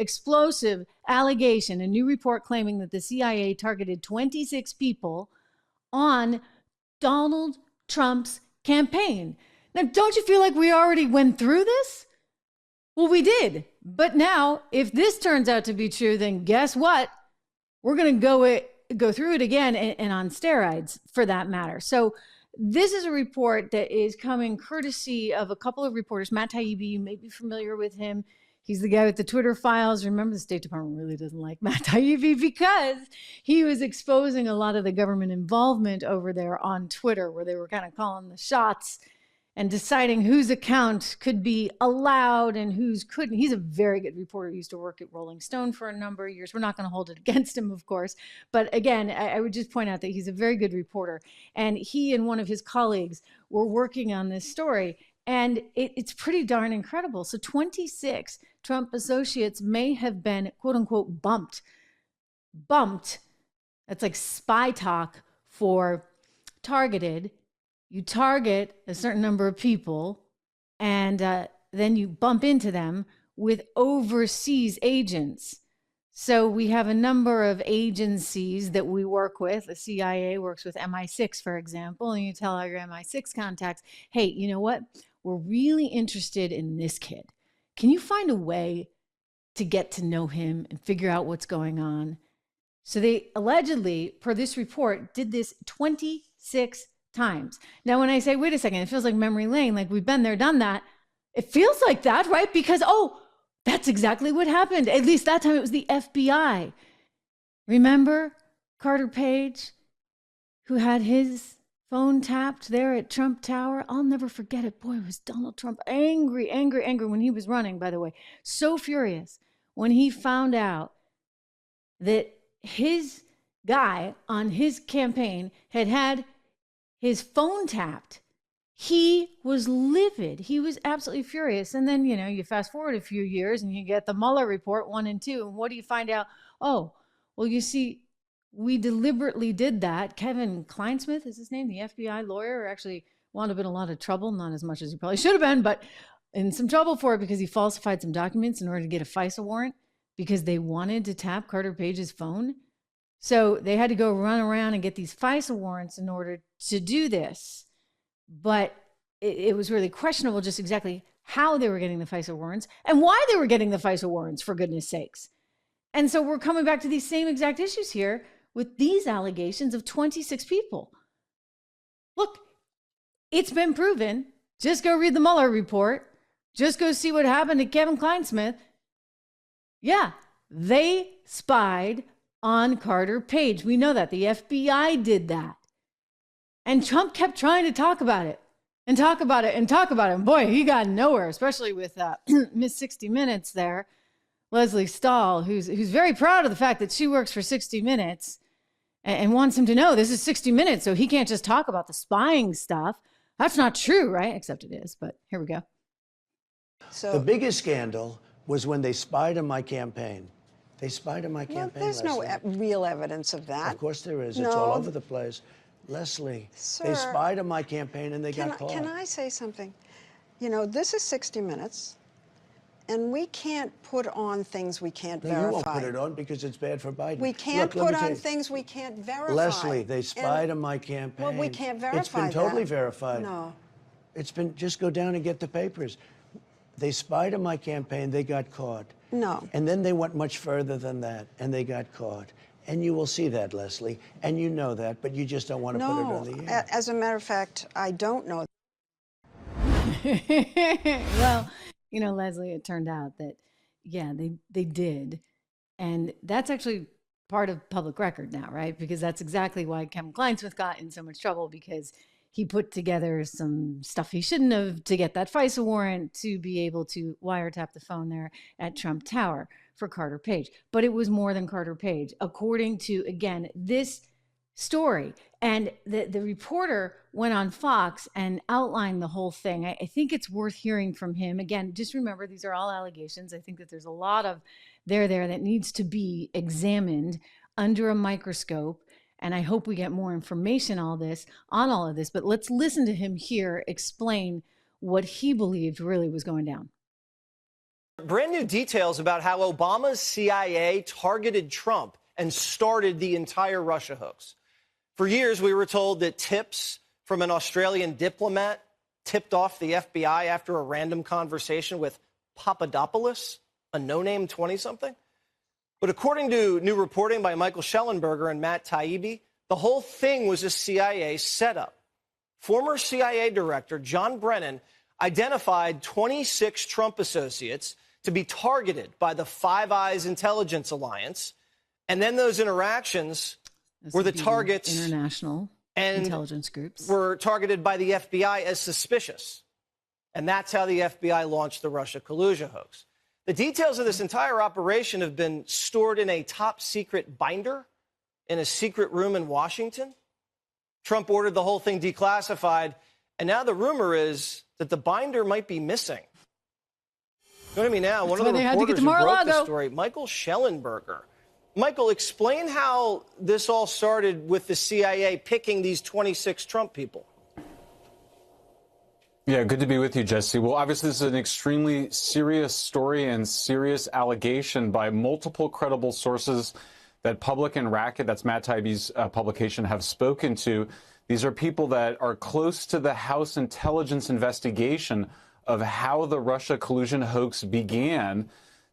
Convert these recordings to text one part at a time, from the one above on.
explosive allegation, a new report claiming that the CIA targeted 26 people on Donald Trump's campaign. Now, don't you feel like we already went through this? Well, we did. But now, if this turns out to be true, then guess what? We're going to go through it again, and on steroids for that matter. So this is a report that is coming courtesy of a couple of reporters. Matt Taibbi, you may be familiar with him. He's the guy with the Twitter files. Remember, the State Department really doesn't like Matt Taibbi because he was exposing a lot of the government involvement over there on Twitter, where they were kind of calling the shots and deciding whose account could be allowed and whose couldn't. He's a very good reporter. He used to work at Rolling Stone for a number of years. We're not going to hold it against him, of course. But again, I would just point out that he's a very good reporter. And he and one of his colleagues were working on this story. And it's pretty darn incredible. So 26 Trump associates may have been, quote unquote, bumped. That's like spy talk for targeted. You target a certain number of people, and then you bump into them with overseas agents. So we have a number of agencies that we work with. The CIA works with MI6, for example, and you tell all your MI6 contacts, hey, you know what? We're really interested in this kid. Can you find a way to get to know him and figure out what's going on? So they allegedly, per this report, did this 26 times. Now, when I say, wait a second, it feels like memory lane, like we've been there, done that. It feels like that, right? Because, that's exactly what happened. At least that time it was the FBI. Remember Carter Page, who had his phone tapped there at Trump Tower? I'll never forget it. Boy, was Donald Trump angry when he was running, by the way. So furious when he found out that his guy on his campaign had his phone tapped. He was livid. He was absolutely furious. And then, you fast forward a few years and you get the Mueller report 1 and 2. And what do you find out? Oh, well, you see, we deliberately did that. Kevin Kleinsmith is his name, the FBI lawyer, actually wound up in a lot of trouble, not as much as he probably should have been, but in some trouble for it because he falsified some documents in order to get a FISA warrant because they wanted to tap Carter Page's phone. So they had to go run around and get these FISA warrants in order to do this. But it was really questionable just exactly how they were getting the FISA warrants and why they were getting the FISA warrants, for goodness sakes. And so we're coming back to these same exact issues here with these allegations of 26 people. Look, it's been proven. Just go read the Mueller report. Just go see what happened to Kevin Kleinsmith. Yeah, they spied on Carter Page. We know that. The FBI did that. And Trump kept trying to talk about it and talk about it and talk about it. And boy, he got nowhere, especially with Miss 60 Minutes there, Leslie Stahl, who's very proud of the fact that she works for 60 Minutes and wants him to know this is 60 Minutes, so he can't just talk about the spying stuff. That's not true, right? Except it is, but here we go. So the biggest scandal was when they spied on my campaign. They spied on my campaign. Well, there's no real evidence of that. Of course there is. No. It's all over the place. Leslie, Sir, they spied on my campaign and they got caught. Can I say something? This is 60 Minutes, and we can't put on things we can't verify. You won't put it on because it's bad for Biden. We can't put on things we can't verify. Leslie, they spied on my campaign. Well, we can't verify It's been totally that. verified. No. It's been, just go down and get the papers. They spied on my campaign, they got caught. No. And then they went much further than that, and they got caught. And you will see that, Leslie, and you know that, but you just don't want to put it on the air. As a matter of fact, I don't know. Well, Leslie, it turned out that, yeah, they did. And that's actually part of public record now, right? Because that's exactly why Kevin Kleinsmith got in so much trouble, because he put together some stuff he shouldn't have to get that FISA warrant to be able to wiretap the phone there at Trump Tower for Carter Page. But it was more than Carter Page, according to, again, this story. And the reporter went on Fox and outlined the whole thing. I think it's worth hearing from him. Again, just remember, these are all allegations. I think that there's a lot of there that needs to be examined under a microscope. And I hope we get more information on all of this. But let's listen to him here explain what he believed really was going down. Brand new details about how Obama's CIA targeted Trump and started the entire Russia hoax. For years, we were told that tips from an Australian diplomat tipped off the FBI after a random conversation with Papadopoulos, a no-name 20-something. But according to new reporting by Michael Schellenberger and Matt Taibbi, the whole thing was a CIA setup. Former CIA Director John Brennan identified 26 Trump associates to be targeted by the Five Eyes Intelligence Alliance, and then those interactions were the targets. International intelligence groups were targeted by the FBI as suspicious. And that's how the FBI launched the Russia collusion hoax. The details of this entire operation have been stored in a top secret binder in a secret room in Washington. Trump ordered the whole thing declassified, and now the rumor is that the binder might be missing. Joining me now, one of the reporters who broke the story, Michael Schellenberger. Michael, explain how this all started with the CIA picking these 26 Trump people. Yeah, good to be with you, Jesse. Well, obviously, this is an extremely serious story and serious allegation by multiple credible sources that Public and Racket, that's Matt Taibbi's publication, have spoken to. These are people that are close to the House intelligence investigation of how the Russia collusion hoax began.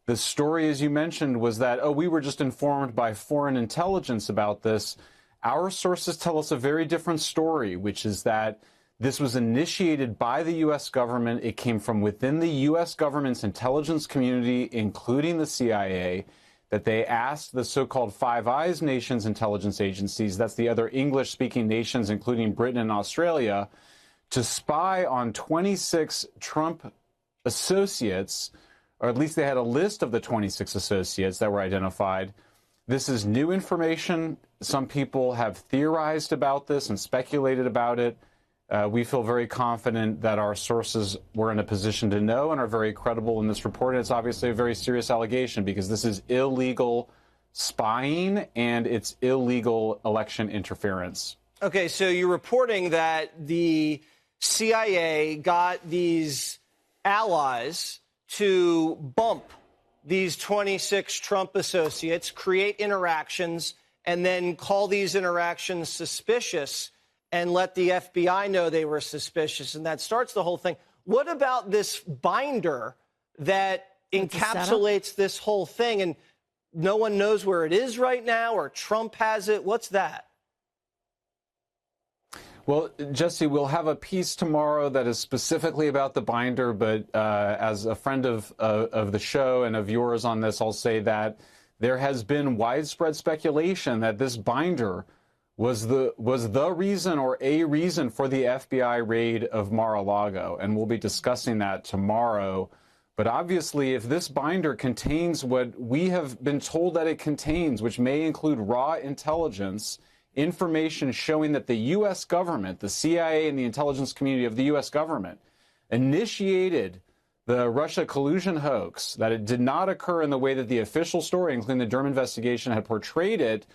The story, as you mentioned, was that, oh, we were just informed by foreign intelligence about this. Our sources tell us a very different story, which is that this was initiated by the U.S. government. It came from within the U.S. government's intelligence community, including the CIA, that they asked the so-called Five Eyes nations intelligence agencies, that's the other English-speaking nations, including Britain and Australia, to spy on 26 Trump associates, or at least they had a list of the 26 associates that were identified. This is new information. Some people have theorized about this and speculated about it. We feel very confident that our sources were in a position to know and are very credible in this report. And it's obviously a very serious allegation because this is illegal spying and it's illegal election interference. Okay, so you're reporting that the CIA got these allies to bump these 26 Trump associates, create interactions, and then call these interactions suspicious and let the FBI know they were suspicious, and that starts the whole thing. What about this binder that encapsulates this whole thing, and no one knows where it is right now, or Trump has it? What's that? Well, Jesse, we'll have a piece tomorrow that is specifically about the binder, but as a friend of the show and of yours on this, I'll say that there has been widespread speculation that this binder was the reason or a reason for the FBI raid of Mar-a-Lago, and we'll be discussing that tomorrow. But obviously, if this binder contains what we have been told that it contains, which may include raw intelligence, information showing that the U.S. government, the CIA and the intelligence community of the U.S. government, initiated the Russia collusion hoax, that it did not occur in the way that the official story, including the Durham investigation, had portrayed it,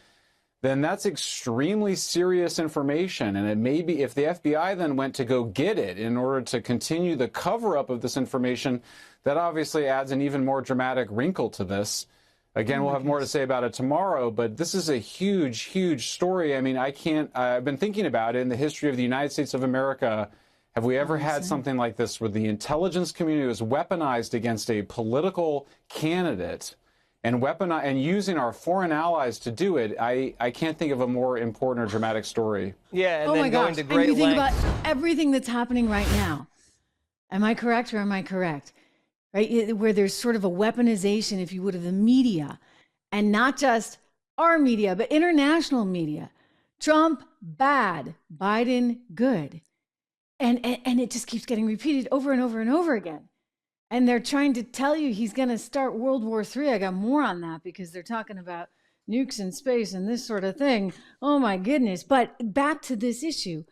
then that's extremely serious information. And it may be, if the FBI then went to go get it in order to continue the cover-up of this information, that obviously adds an even more dramatic wrinkle to this. Again, we'll have more to say about it tomorrow, but this is a huge, huge story. I mean, I've been thinking about it in the history of the United States of America. Have we ever had something like this where the intelligence community was weaponized against a political candidate and using our foreign allies to do it? I can't think of a more important or dramatic story. Yeah, and oh then my going gosh. to great and you think lengths. about everything that's happening right now. Am I correct or am I correct? Right? Where there's sort of a weaponization, if you would, of the media, and not just our media, but international media. Trump, bad. Biden, good. And it just keeps getting repeated over and over and over again. And they're trying to tell you he's going to start World War III. I got more on that because they're talking about nukes in space and this sort of thing. Oh, my goodness. But back to this issue.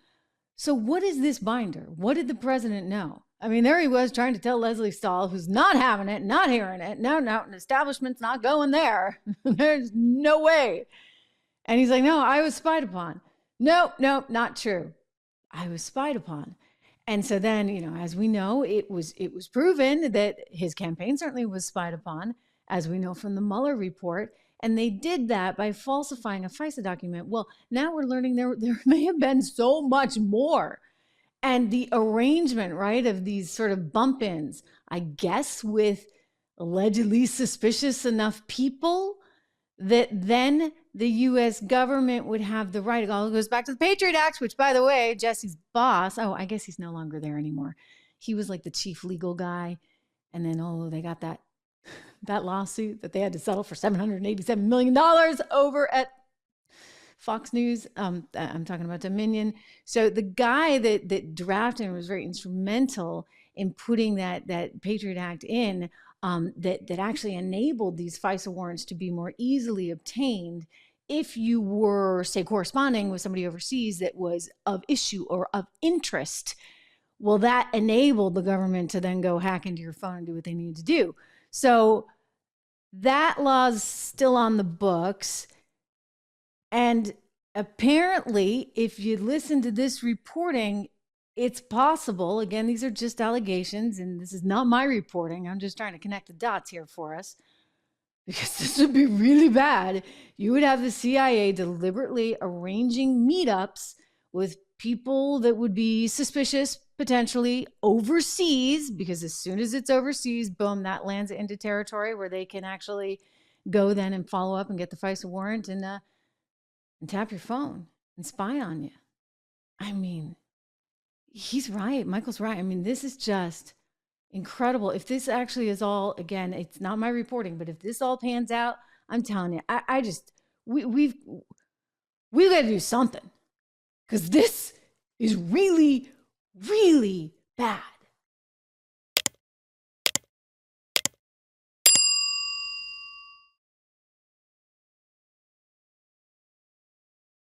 So what is this binder? What did the president know? I mean, there he was trying to tell Leslie Stahl, who's not having it, not hearing it. No, an establishment's not going there. There's no way. And he's like, no, I was spied upon. No, not true. I was spied upon. And so then, as we know, it was proven that his campaign certainly was spied upon, as we know from the Mueller report. And they did that by falsifying a FISA document. Well, now we're learning there may have been so much more. And the arrangement, right, of these sort of bump-ins, I guess, with allegedly suspicious enough people that then the U.S. government would have the right. It all goes back to the Patriot Act, which, by the way, Jesse's boss, I guess he's no longer there anymore. He was like the chief legal guy. And then, they got that lawsuit that they had to settle for $787 million over at Fox News. I'm talking about Dominion. So the guy that drafted and was very instrumental in putting that Patriot Act in, that actually enabled these FISA warrants to be more easily obtained if you were, say, corresponding with somebody overseas that was of issue or of interest. Well, that enabled the government to then go hack into your phone and do what they needed to do. So that law's still on the books. And apparently, if you listen to this reporting, it's possible. Again, these are just allegations, and this is not my reporting. I'm just trying to connect the dots here for us, because this would be really bad. You would have the CIA deliberately arranging meetups with people that would be suspicious, potentially overseas, because as soon as it's overseas, boom, that lands into territory where they can actually go then and follow up and get the FISA warrant and tap your phone and spy on you. I mean, he's right. Michael's right. I mean, this is just incredible. If this actually is all, again, it's not my reporting, but if this all pans out, I'm telling you, we've got to do something, because this is really, really bad.